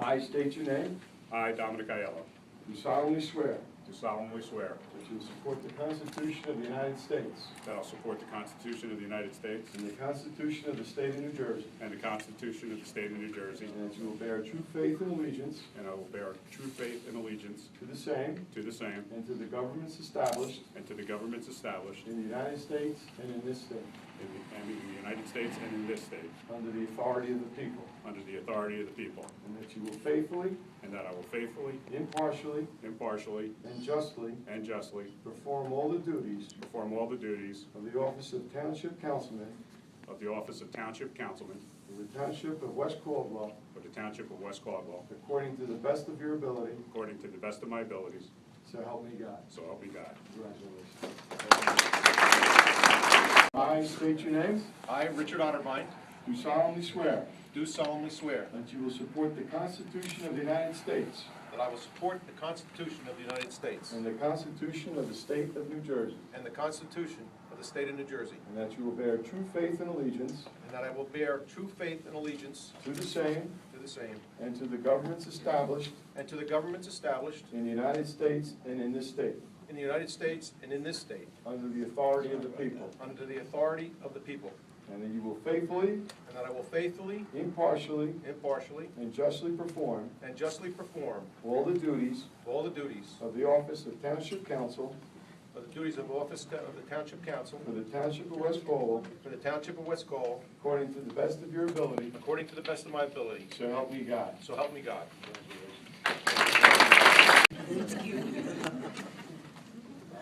I state your name. I, Dominic Aiello, Do solemnly swear do solemnly swear that you will support the Constitution of the United States that I will support the Constitution of the United States and the Constitution of the State of New Jersey, and the Constitution of the State of New Jersey, and that you will bear true faith and allegiance and I will bear true faith and allegiance to the same to the same and to the governments established and to the governments established in the United States and in this state, in the United States and in this state, under the authority of the people, under the authority of the people, and that you will faithfully, and that I will faithfully, impartially, impartially, and justly perform all the duties all the duties of the office of Township Councilman of the office of Township Councilman for the Township of West Caldwell, for the Township of West Caldwell, according to the best of your ability, according to the best of my abilities, so help me God. so help me God. Congratulations. I state your name. I, Richard Otterbein, Do solemnly swear do solemnly swear that you will support the Constitution of the United States that I will support the Constitution of the United States and the Constitution of the State of New Jersey, and the Constitution of the State of New Jersey, and that you will bear true faith and allegiance and that I will bear true faith and allegiance to the same to the same and to the governments established and to the governments established in the United States and in this state, in the United States and in this state, under the authority of the people, under the authority of the people, and that you will faithfully, and that I will faithfully, impartially, impartially, and justly perform and justly perform all the duties all the duties of the office of Township Council of the duties of office of the Township Council for the Township of West Caldwell, for the Township of West Caldwell, according to the best of your ability, according to the best of my ability. so help me God. So help me God.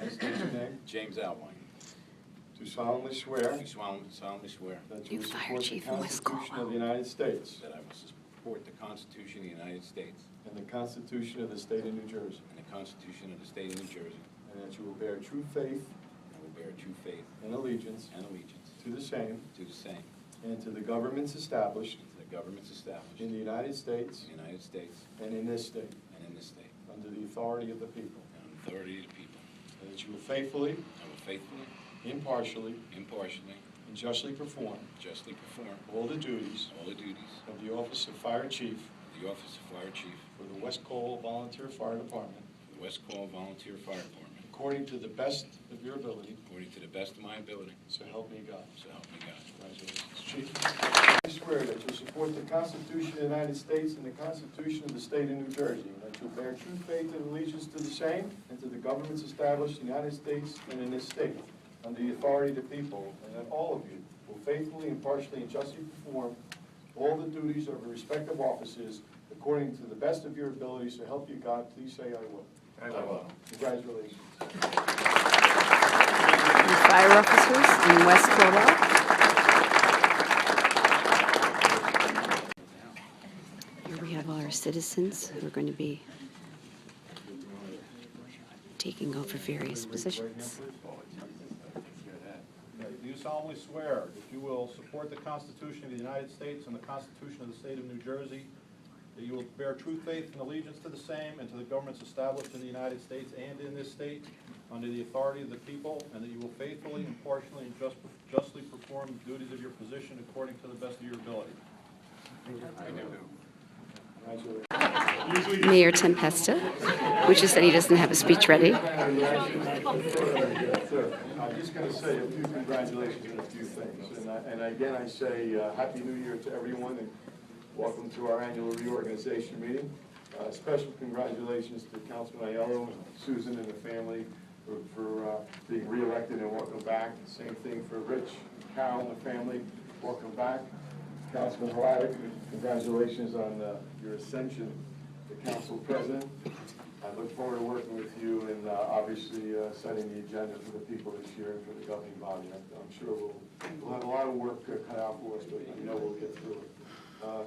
I state your name. James Alwine. Do solemnly swear Do solemnly swear that you will Fire support the Chief in West Constitution of the United States that I will support the Constitution of the United States and the Constitution of the State of New Jersey, and the Constitution of the State of New Jersey, and that you will bear true faith and will bear true faith and allegiance and allegiance to the same to the same and to the governments established and to the governments established in the United States in the United States and in this state, and in this state, under the authority of the people, and on the authority of the people. and that you will faithfully, I will faithfully, impartially, impartially, and justly perform justly perform all the duties all the duties of the office of Fire Chief of the office of Fire Chief for the West Caldwell Volunteer Fire Department, of the West Caldwell Volunteer Fire Department, according to the best of your ability, according to the best of my ability, so help me God. so help me God. Congratulations, Chief. I swear that you will support the Constitution of the United States and the Constitution of the State of New Jersey, and that you will bear true faith and allegiance to the same and to the governments established in the United States and in this state, under the authority of the people, and that all of you will faithfully, impartially, and justly perform all the duties of your respective offices according to the best of your ability, so help you God. Please say, I will. I will. Congratulations. The fire officers in West Caldwell. Here we have our citizens who are going to be taking over various positions. Do you solemnly swear that you will support the Constitution of the United States and the Constitution of the State of New Jersey, that you will bear true faith and allegiance to the same and to the governments established in the United States and in this state, under the authority of the people, and that you will faithfully, impartially, and justly perform the duties of your position according to the best of your ability? I do. Congratulations. Mayor Tempesta, who just said he doesn't have a speech ready. I'm just going to say a few congratulations and a few things. And again, I say Happy New Year to everyone, and welcome to our annual reorganization meeting. Special congratulations to Councilman Aiello and Susan and the family for being reelected, and welcome back. Same thing for Rich, Carol, and the family. Welcome back. Councilman Hladek, congratulations on your ascension to council president. I look forward to working with you and obviously setting the agenda for the people this year and for the governing body. I'm sure we'll have a lot of work cut out for us, but I know we'll get through it.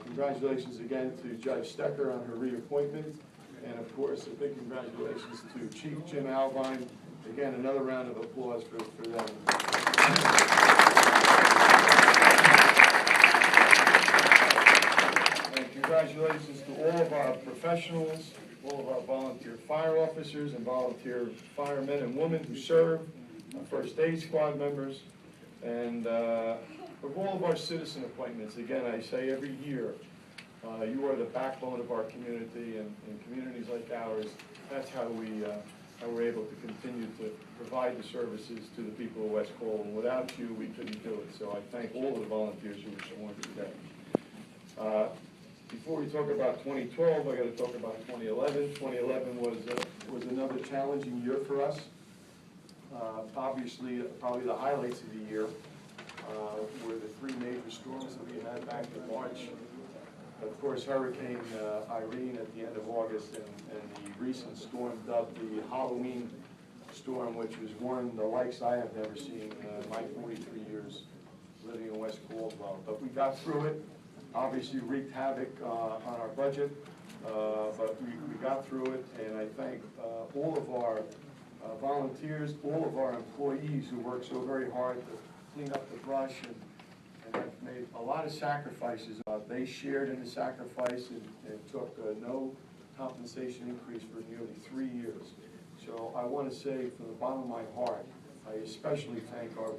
Congratulations again to Judge Stecker on her reappointment, and of course a big congratulations to Chief Jim Alvine. Again, another round of applause for them. And congratulations to all of our professionals, all of our volunteer fire officers and volunteer firemen and women who serve, our first aid squad members, and of all of our citizen appointments. Again, I say every year, You are the backbone of our community, and communities like ours, that's how we're able to continue to provide the services to the people of West Caldwell. And without you, we couldn't do it. So I thank all of the volunteers who were sworn today. Before we talk about 2012, I got to talk about 2011. 2011 was another challenging year for us. Obviously, probably the highlights of the year were the three major storms that we had back in March. Of course, Hurricane Irene at the end of August, and the recent storm dubbed the Halloween storm, which was one the likes I have never seen in my 43 years living in West Caldwell. But we got through it. Obviously wreaked havoc on our budget, but we got through it, and I thank all of our volunteers, all of our employees who work so very hard to clean up the brush and have made a lot of sacrifices. They shared in the sacrifice and took no compensation increase for nearly 3 years. So I want to say from the bottom of my heart, I especially thank our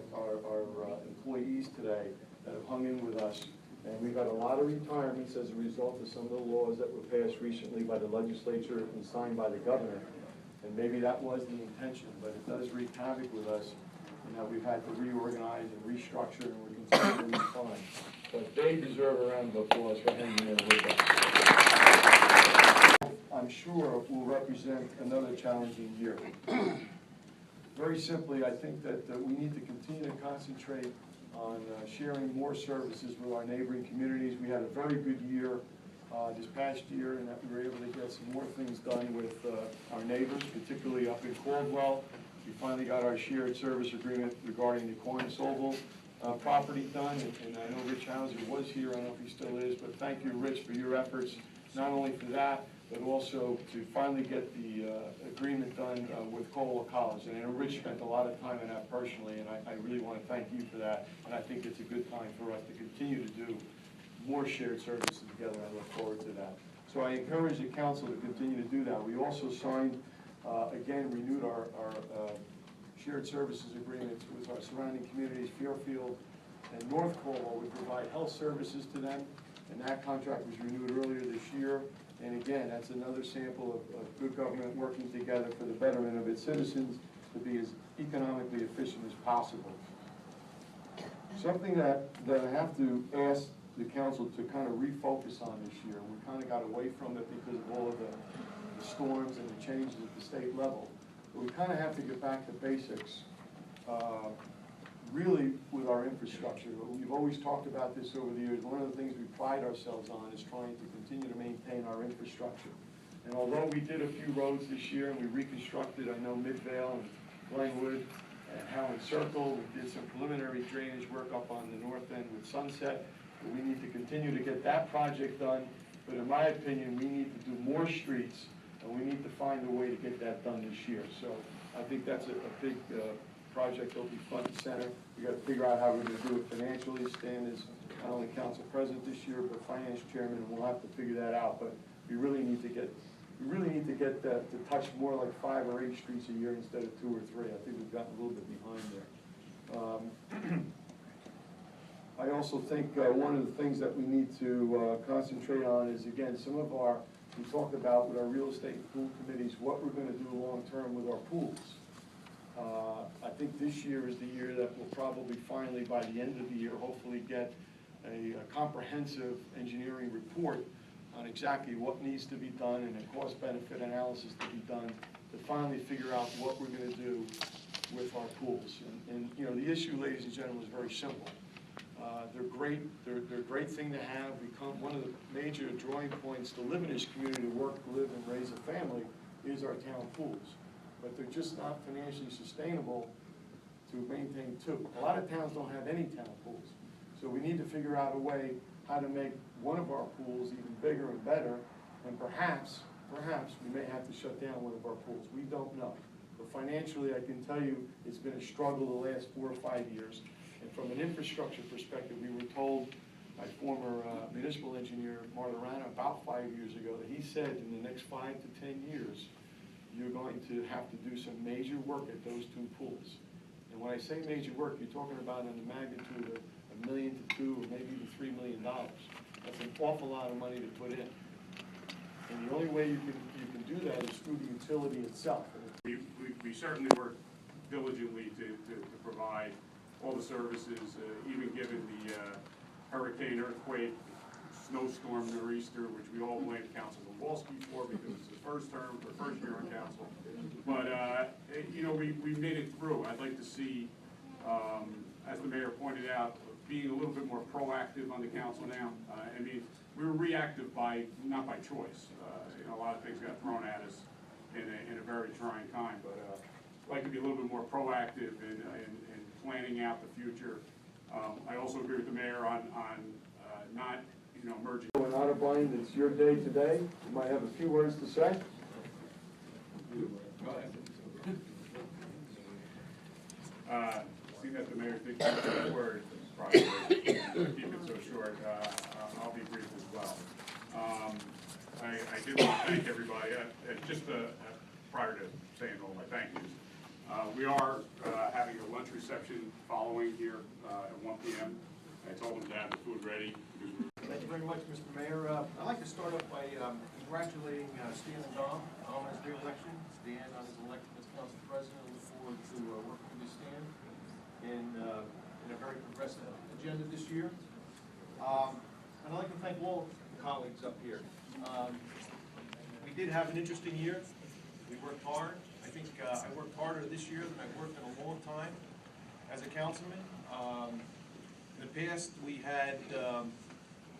employees today that have hung in with us. And we've had a lot of retirements as a result of some of the laws that were passed recently by the legislature and signed by the governor. And maybe that was the intention, but it does wreak havoc with us, and that we've had to reorganize and restructure, and we're continuing to refine. But they deserve a round of applause for hanging in with us. I'm sure will represent another challenging year. Very simply, I think that we need to continue to concentrate on sharing more services with our neighboring communities. We had a very good year this past year, and that we were able to get some more things done with our neighbors, particularly up in Caldwell. We finally got our shared service agreement regarding the Cornice Oval property done, and I know Rich Hauser was here, I don't know if he still is, but thank you, Rich, for your efforts, not only for that, but also to finally get the agreement done with Caldwell College. And I know Rich spent a lot of time on that personally, and I really want to thank you for that. And I think it's a good time for us to continue to do more shared services together. I look forward to that. So I encourage the council to continue to do that. We also signed, again, renewed our shared services agreements with our surrounding communities, Fairfield and North Caldwell. We provide health services to them, and that contract was renewed earlier this year. And again, that's another sample of good government working together for the betterment of its citizens to be as economically efficient as possible. Something that I have to ask the council to kind of refocus on this year, we kind of got away from it because of all of the storms and the changes at the state level. But we kind of have to get back to basics, really with our infrastructure. We've always talked about this over the years. One of the things we pride ourselves on is trying to continue to maintain our infrastructure. And although we did a few roads this year and we reconstructed, I know Midvale and Glenwood and Howland Circle, we did some preliminary drainage work up on the north end with Sunset. But we need to continue to get that project done. But in my opinion, we need to do more streets, and we need to find a way to get that done this year. So I think that's a big project that'll be front and center. We got to figure out how we're going to do it financially. Stan is not only council president this year, but finance chairman, and we'll have to figure that out. But we really need to get that to touch more like 5 or 8 streets a year instead of 2 or 3. I think we've gotten a little bit behind there. I also think one of the things that we need to concentrate on is, again, we talked about with our real estate and pool committees, what we're going to do long-term with our pools. I think this year is the year that we'll probably finally, by the end of the year, hopefully get a comprehensive engineering report on exactly what needs to be done and a cost-benefit analysis to be done to finally figure out what we're going to do with our pools. And you know, the issue, ladies and gentlemen, is very simple. They're great. They're a great thing to have. Become one of the major drawing points to live in this community, to work, live, and raise a family is our town pools. But they're just not financially sustainable to maintain 2. A lot of towns don't have any town pools. So we need to figure out a way how to make one of our pools even bigger and better. And perhaps we may have to shut down one of our pools. We don't know. But financially, I can tell you it's been a struggle the last 4 or 5 years. And from an infrastructure perspective, we were told by former municipal engineer Martorana about 5 years ago that he said in the next 5 to 10 years, you're going to have to do some major work at those 2 pools. And when I say major work, you're talking about in the magnitude of $1 million to $2 or maybe even $3 million. That's an awful lot of money to put in. And the only way you can do that is through the utility itself. We certainly work diligently to provide all the services, even given the hurricane, earthquake, snowstorm, nor'easter, which we all blame Councilman Walski for because it's his first term, or first year on council. But, you know, we made it through. I'd like to see, as the mayor pointed out, being a little bit more proactive on the council now. I mean, we were reactive not by choice. You know, a lot of things got thrown at us in a very trying time, but I'd like to be a little bit more proactive in planning out the future. I also agree with the mayor on not, you know, merging. When Otterbein, it's your day today. You might have a few words to say. See that the mayor thinks that word, probably keep it so short. I'll be brief as well. I did want to thank everybody, just prior to saying all my thank yous. We are having a lunch reception following here at 1 p.m. I told them to have the food ready. Thank you very much, Mr. Mayor. I'd like to start off by congratulating Stan and Dom on his re-election. Stan on his election as council president. I look forward to working with Stan in a very progressive agenda this year. And I'd like to thank all the colleagues up here. We did have an interesting year. We worked hard. I think I worked harder this year than I've worked in a long time as a councilman. In the past, we had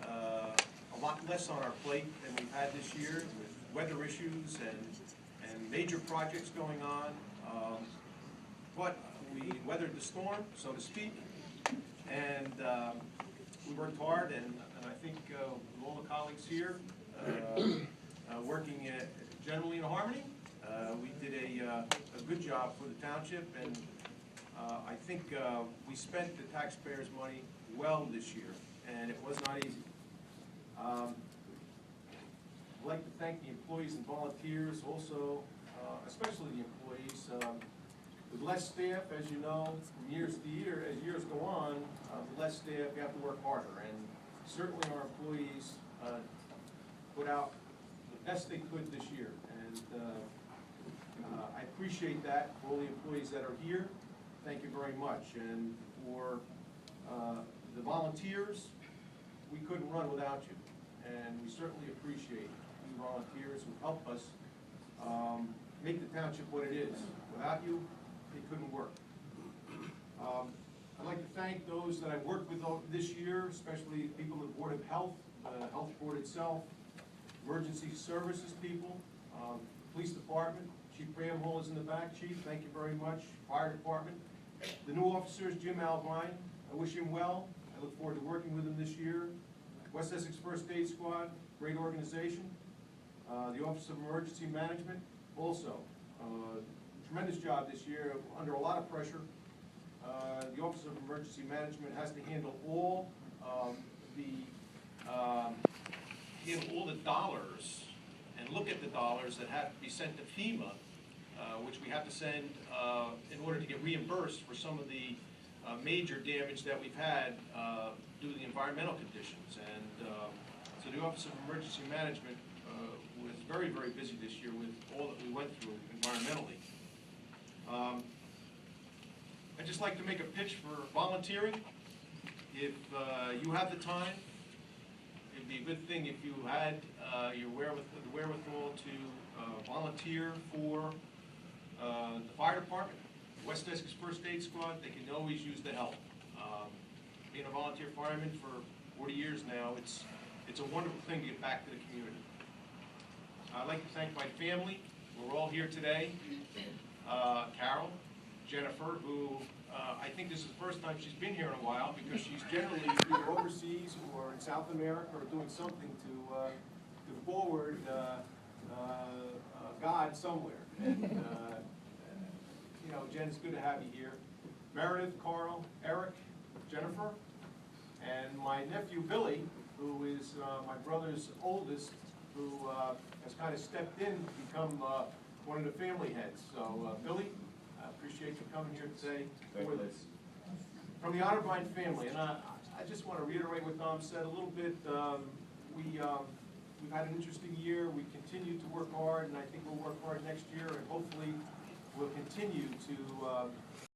a lot less on our plate than we've had this year with weather issues and major projects going on. But we weathered the storm, so to speak, and we worked hard, and I think with all the colleagues here working generally in harmony, we did a good job for the township, and I think we spent the taxpayers' money well this year, and it was not easy. I'd like to thank the employees and volunteers also, especially the employees. With less staff, as you know, from years to year, as years go on, with less staff, you have to work harder, and certainly our employees put out the best they could this year, and I appreciate that for all the employees that are here. Thank you very much. And for the volunteers, we couldn't run without you, and we certainly appreciate you volunteers who help us make the township what it is. Without you, it couldn't work. I'd like to thank those that I've worked with this year, especially people in the Board of Health, the Health Board itself, emergency services people, Police Department. Chief Bramhall is in the back. Chief, thank you very much. Fire Department. The new officers, Jim Alvine, I wish him well. I look forward to working with him this year. West Essex First Aid Squad, great organization. The Office of Emergency Management, also. Tremendous job this year, under a lot of pressure. The Office of Emergency Management has to handle all the dollars and look at the dollars that have to be sent to FEMA, which we have to send in order to get reimbursed for some of the major damage that we've had due to the environmental conditions. And so the Office of Emergency Management was very, very busy this year with all that we went through environmentally. I'd just like to make a pitch for volunteering. If you have the time, it'd be a good thing if you had the wherewithal to volunteer for the fire department, West Essex First Aid Squad. They can always use the help. Being a volunteer fireman for 40 years now, it's a wonderful thing to get back to the community. I'd like to thank my family. We're all here today. Carol, Jennifer, who I think this is the first time she's been here in a while because she's generally either overseas or in South America or doing something to forward God somewhere. And you know, Jen, it's good to have you here. Meredith, Carl, Eric, Jennifer, and my nephew Billy, who is my brother's oldest, who has kind of stepped in to become one of the family heads. So Billy, I appreciate you coming here today with us. From the Otterbein family, and I just want to reiterate what Dom said a little bit. We've had an interesting year. We continue to work hard, and I think we'll work hard next year, and hopefully we'll continue to